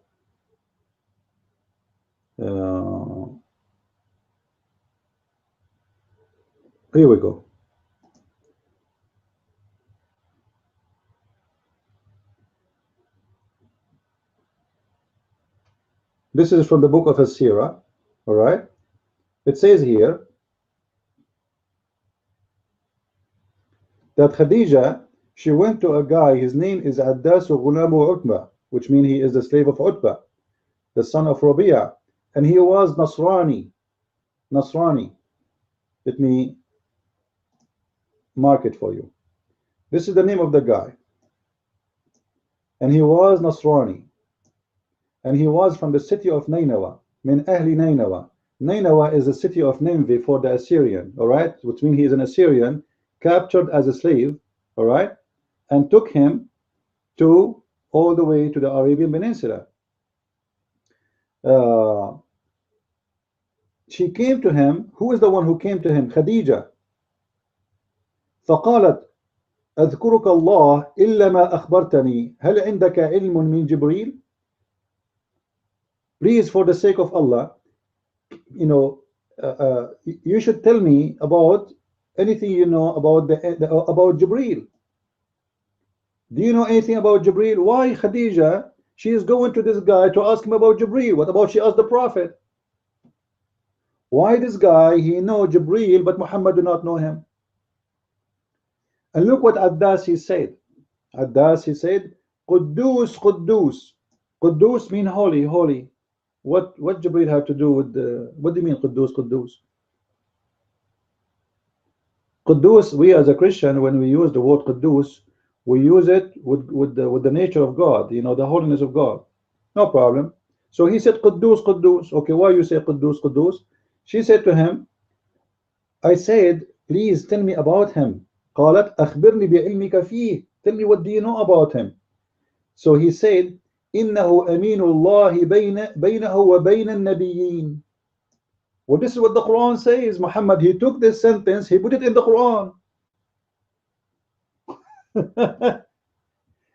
Here we go. This is from the book of As-Sirah. All right, it says here that Khadija, she went to a guy. His name is Addas Ghulamu Utbah, which means he is the slave of Utbah, the son of Rabi'a, and he was Nasrani. Let me mark it for you. This is the name of the guy, and he was Nasrani, and he was from the city of Nainawa, min Ahli Nainawa. Nainawa is the city of Nineveh for the Assyrian, all right, which means he is an Assyrian captured as a slave, all right, and took him to all the way to the Arabian Peninsula. She came to him. Who is the one who came to him? Khadija. فقالت أذكرك الله إلا ما أخبرتني هل عندك علم من جبريل. Please, for the sake of Allah, you should tell me about anything you know about about Jibreel. Do you know anything about Jibreel? Why Khadija, she is going to this guy to ask him about Jibreel? What about she asked the Prophet? Why this guy, he know Jibreel, but Muhammad do not know him? And look what Addas he said. Addas he said, Quddus, Quddus. Quddus mean holy, holy. What Jibreel have to do with what do you mean Quddus, Quddus? Quddus, we as a Christian, when we use the word Quddus, we use it with the nature of God, the holiness of God. No problem. So he said Quddus, Quddus. Okay, why you say Quddus, Quddus? She said to him, I said, please tell me about him. قالت أخبرني بعلمك فيه. Tell me, what do you know about him? So he said, إنه أمين الله بينه وبين النبيين. Well, this is what the Quran says. Muhammad, he took this sentence, he put it in the Quran.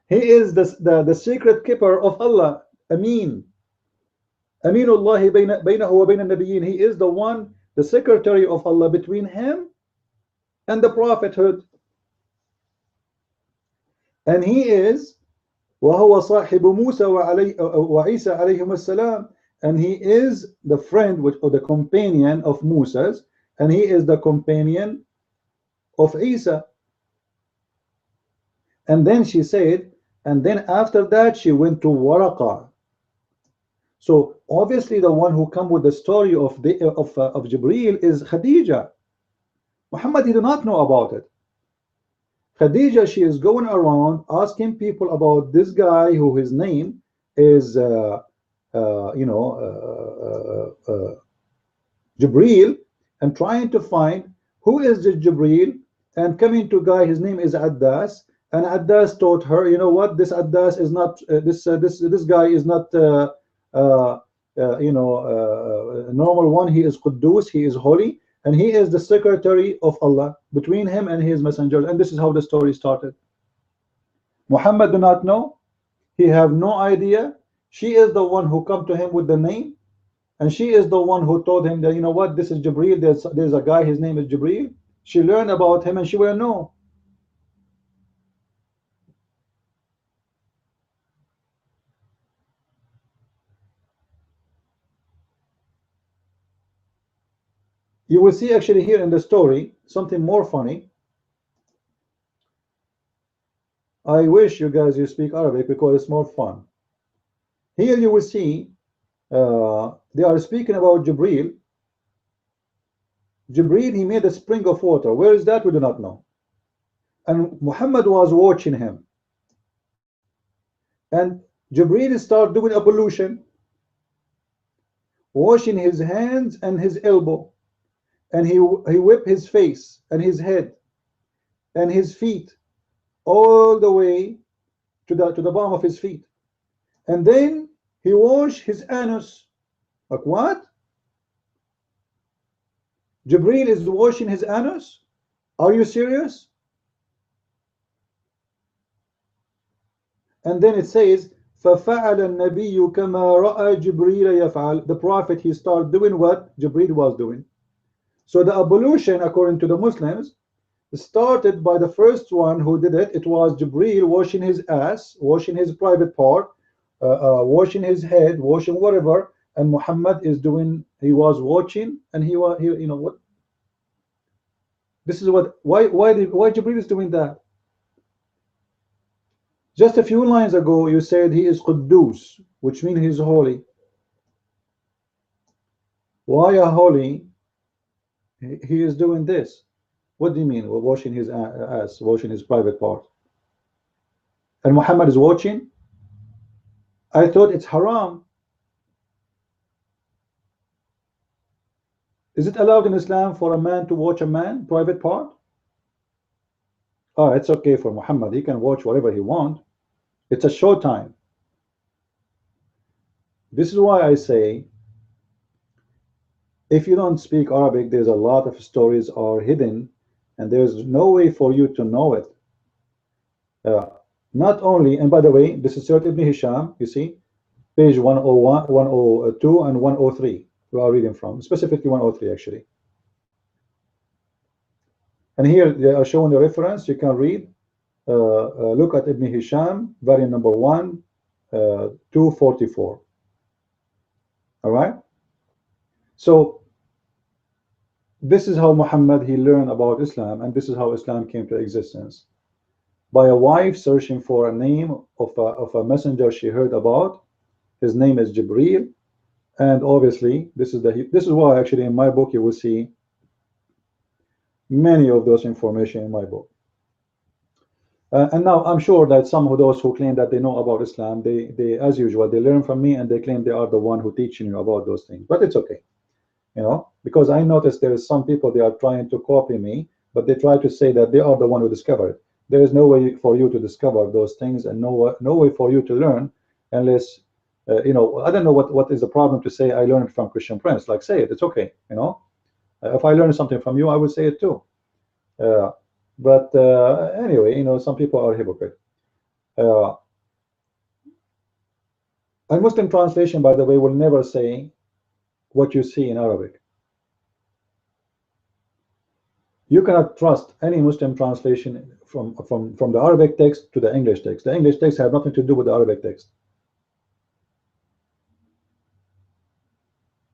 He is the secret keeper of Allah. Amin. Aminullah بينه وبين النبيين. He is the one, the secretary of Allah between him and the prophethood. And he is وهو صاحب موسى وعيسى عليهم السلام. and he is the friend or the companion of Moses, and he is the companion of Isa. And then she said, and then after that she went to Waraqa. So obviously the one who come with the story of Jibreel is Khadija. Muhammad, he did not know about it. Khadija, she is going around asking people about this guy who his name is Jibreel, and trying to find who is the Jibreel, and coming to guy, his name is Addas, and Addas taught her, you know what, this Addas is not this guy is not normal one. He is Quddus, he is holy, and he is the secretary of Allah between him and his messengers. And this is how the story started. Muhammad do not know, he have no idea. She is the one who come to him with the name, and she is the one who told him that, you know what, this is Jibreel, there's a guy, his name is Jibreel. She learned about him and she will know. You will see actually here in the story something more funny. I wish you guys you speak Arabic because it's more fun. Here you will see they are speaking about Jibreel. Jibreel, he made a spring of water. Where is that? We do not know. And Muhammad was watching him. And Jibreel started doing ablution, washing his hands and his elbow. And he whipped his face and his head and his feet all the way to the bottom of his feet. And then he washed his anus. Like what? Jibreel is washing his anus? Are you serious? And then it says, فَفَعَلَ النَّبِيُّ كَمَا رَأَى جِبْرِيلَ يَفْعَلُ. The prophet, he started doing what Jibreel was doing. So the ablution, according to the Muslims, started by the first one who did it. It was Jibreel washing his ass, washing his private part, washing his head, washing whatever, and Muhammad is doing, he was watching, and he you know what, this is what, why Jibreel is doing that? Just a few lines ago you said he is Quddus, which means he's holy. Why a holy he is doing this? What do you mean? Washing his ass, washing his private part, and Muhammad is watching? I thought it's haram. Is it allowed in Islam for a man to watch a man private part? Oh, it's okay for Muhammad, he can watch whatever he wants. It's a show time. This is why I say, if you don't speak Arabic, there's a lot of stories are hidden and there's no way for you to know it. Not only, and by the way, this is Surat Ibn Hisham, you see, page 101, 102 and 103 we are reading from, specifically 103 actually. And here they are showing the reference, you can read, look at Ibn Hisham, volume number 1, 244. All right? So this is how Muhammad, he learned about Islam, and this is how Islam came to existence. By a wife searching for a name of a messenger she heard about. His name is Jibreel, and obviously this is why actually in my book you will see many of those information in my book. And now I'm sure that some of those who claim that they know about Islam, they as usual, they learn from me and they claim they are the one who teaching you about those things. But it's okay, you know, because I noticed there is some people, they are trying to copy me, but they try to say that they are the one who discovered it. There is no way for you to discover those things, and no way for you to learn unless you know, I don't know what is the problem to say I learned from Christian Prince. Like, say it, it's okay, you know. If I learn something from you, I would say it too. But anyway, you know, some people are hypocrite. A Muslim translation, by the way, will never say what you see in Arabic. You cannot trust any Muslim translation from the Arabic text to the English text. The English text have nothing to do with the Arabic text.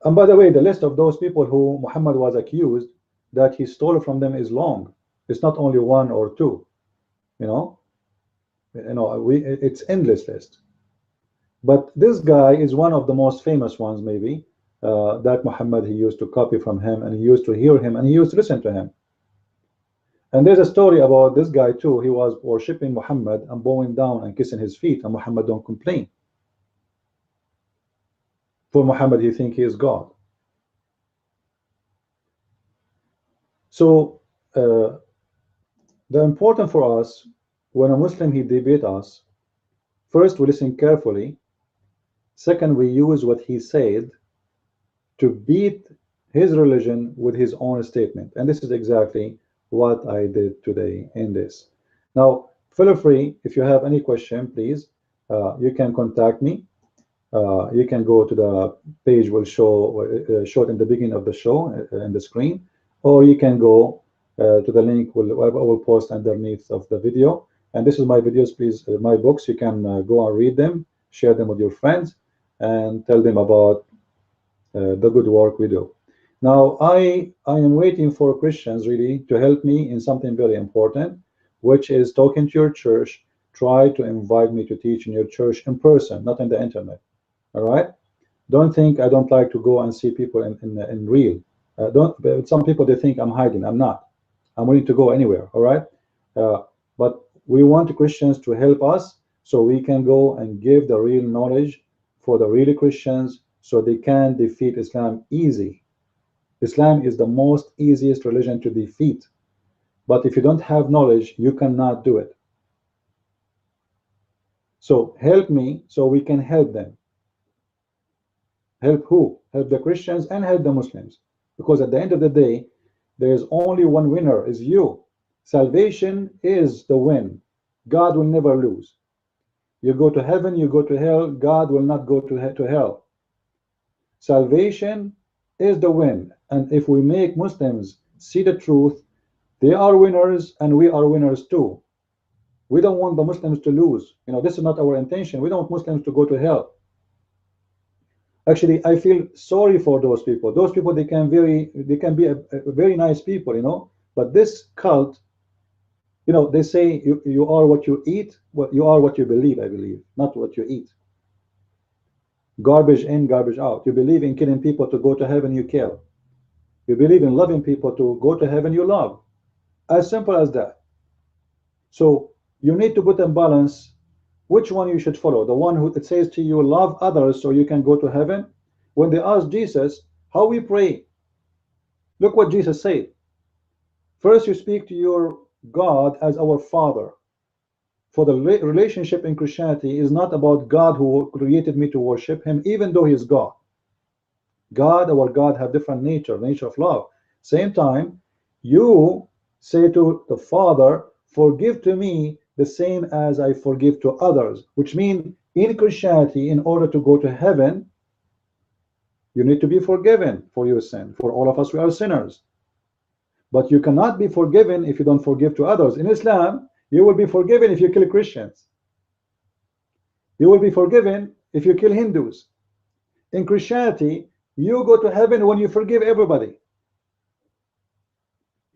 And by the way, the list of those people who Muhammad was accused that he stole from them is long. It's not only one or two. It's endless list. But this guy is one of the most famous ones, maybe, that Muhammad, he used to copy from him, and he used to hear him, and he used to listen to him. And there's a story about this guy too. He was worshipping Muhammad and bowing down and kissing his feet, and Muhammad don't complain. For Muhammad, he think he is God. So the important for us, when a Muslim he debate us, first we listen carefully. Second, we use what he said to beat his religion with his own statement. And this is exactly what I did today in this. Now, feel free, if you have any question, please, you can contact me. You can go to the page we'll show it in the beginning of the show in the screen, or you can go to the link I will post underneath of the video. And this is my videos, please, my books. You can go and read them, share them with your friends, and tell them about the good work we do. Now, I am waiting for Christians really to help me in something very important, which is talking to your church. Try to invite me to teach in your church in person, not in the internet. All right? Don't think I don't like to go and see people in real. Some people, they think I'm hiding. I'm not. I'm willing to go anywhere. All right? But we want Christians to help us so we can go and give the real knowledge for the real Christians so they can defeat Islam easy. Islam is the most easiest religion to defeat. But if you don't have knowledge, you cannot do it. So help me so we can help them. Help who? Help the Christians and help the Muslims. Because at the end of the day, there is only one winner, is you. Salvation is the win. God will never lose. You go to heaven, you go to hell, God will not go to hell. Salvation is the win. And if we make Muslims see the truth, they are winners and we are winners too. We don't want the Muslims to lose. This is not our intention. We don't want Muslims to go to hell. Actually, I feel sorry for those people. Those people, they can be a very nice people, but this cult, they say you are what you eat, you are what you believe, I believe, not what you eat. Garbage in, garbage out. You believe in killing people to go to heaven, you kill. You believe in loving people to go to heaven, you love. As simple as that. So you need to put in balance which one you should follow. The one who it says to you, love others so you can go to heaven. When they asked Jesus how we pray, look what Jesus said. First, you speak to your God as our Father. For the relationship in Christianity is not about God who created me to worship him, even though he is God. God, our God, have different nature of love. Same time, you say to the Father, forgive to me the same as I forgive to others, which means in Christianity, in order to go to heaven, you need to be forgiven for your sin. For all of us, we are sinners. But you cannot be forgiven if you don't forgive to others. In Islam, you will be forgiven if you kill Christians. You will be forgiven if you kill Hindus. In Christianity, you go to heaven when you forgive everybody.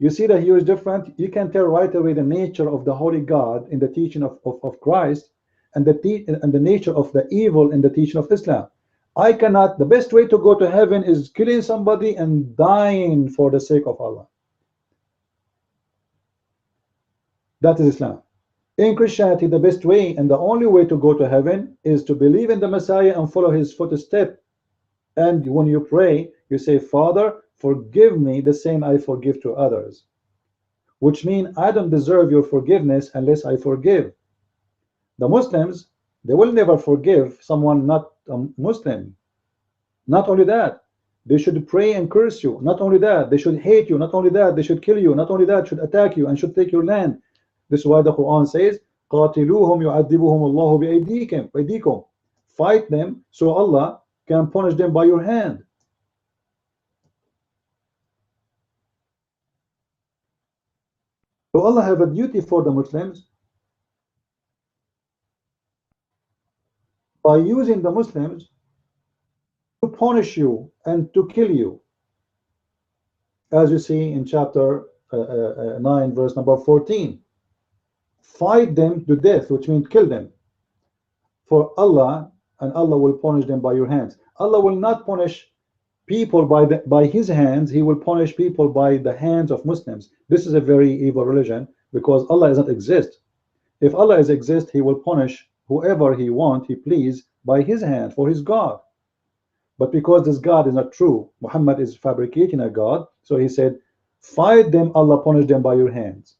You see that here is different. You can tell right away the nature of the Holy God in the teaching of Christ, and the nature of the evil in the teaching of Islam. The best way to go to heaven is killing somebody and dying for the sake of Allah. That is Islam. In Christianity, the best way and the only way to go to heaven is to believe in the Messiah and follow his footsteps. And when you pray, you say, Father, forgive me the same I forgive to others. Which means I don't deserve your forgiveness unless I forgive. The Muslims, they will never forgive someone not a Muslim. Not only that, they should pray and curse you. Not only that, they should hate you. Not only that, they should kill you. Not only that, should attack you and should take your land. This is why the Quran says, قَاتِلُوهُمْ يُعَذِّبُهُمُ اللَّهُ بِأَيْدِيكُمْ. Fight them so Allah can punish them by your hand. So Allah have a duty for the Muslims by using the Muslims punish you and to kill you, as you see in chapter 9 verse number 14. Fight them to death, which means kill them, for Allah, and Allah will punish them by your hands. Allah will not punish people by his hands. He will punish people by the hands of Muslims. This is a very evil religion, because Allah does not exist. If Allah is exist, he will punish whoever he please by his hand, for his God. But because this God is not true, Muhammad is fabricating a God, so he said, fight them, Allah punish them by your hands.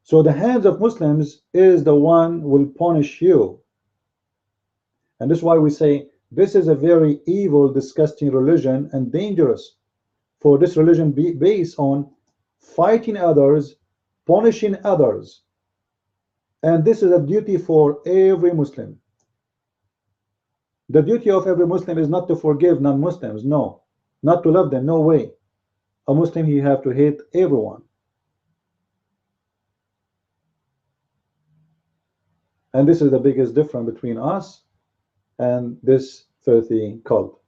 So the hands of Muslims is the one who will punish you. And this is why we say this is a very evil, disgusting religion, and dangerous. For this religion be based on fighting others, punishing others. And this is a duty for every Muslim. The duty of every Muslim is not to forgive non-Muslims, no. Not to love them, no way. A Muslim, he have to hate everyone. And this is the biggest difference between us and this filthy cult.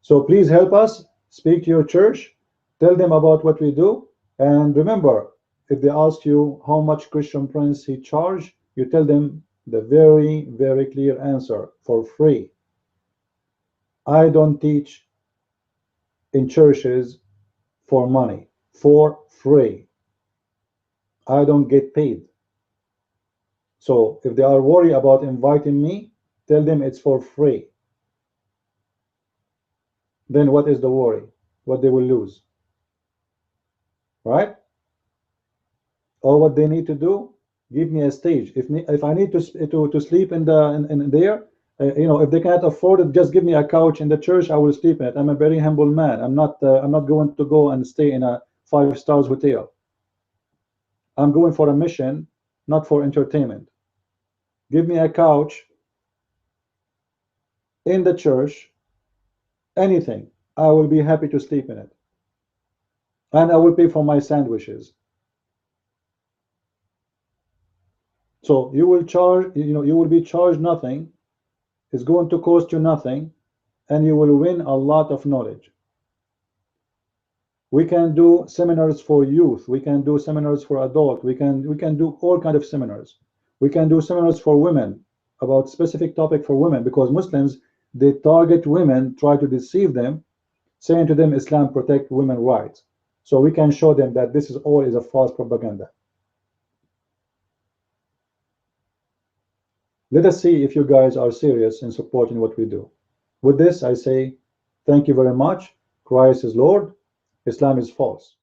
So please help us, speak to your church, tell them about what we do, and remember, if they ask you how much Christian Prince he charge, you tell them the very, very clear answer: for free. I don't teach in churches for money, for free. I don't get paid. So if they are worried about inviting me, tell them it's for free. Then what is the worry? What they will lose, right? Or what they need to do, give me a stage. If I need to sleep in there, you know, if they cannot afford it, just give me a couch in the church, I will sleep in it. I'm a very humble man. I'm not going to go and stay in a 5-star hotel. I'm going for a mission, not for entertainment. Give me a couch in the church, anything, I will be happy to sleep in it, and I will pay for my sandwiches. So you will charge, you know, you will be charged nothing. It's going to cost you nothing, and you will win a lot of knowledge. We can do seminars for youth. We can do seminars for adult. We can do all kind of seminars. We can do seminars for women about specific topic for women, because Muslims, they target women, try to deceive them, saying to them Islam protect women's rights. So we can show them that this is all a false propaganda. Let us see if you guys are serious in supporting what we do. With this, I say thank you very much. Christ is Lord. Islam is false.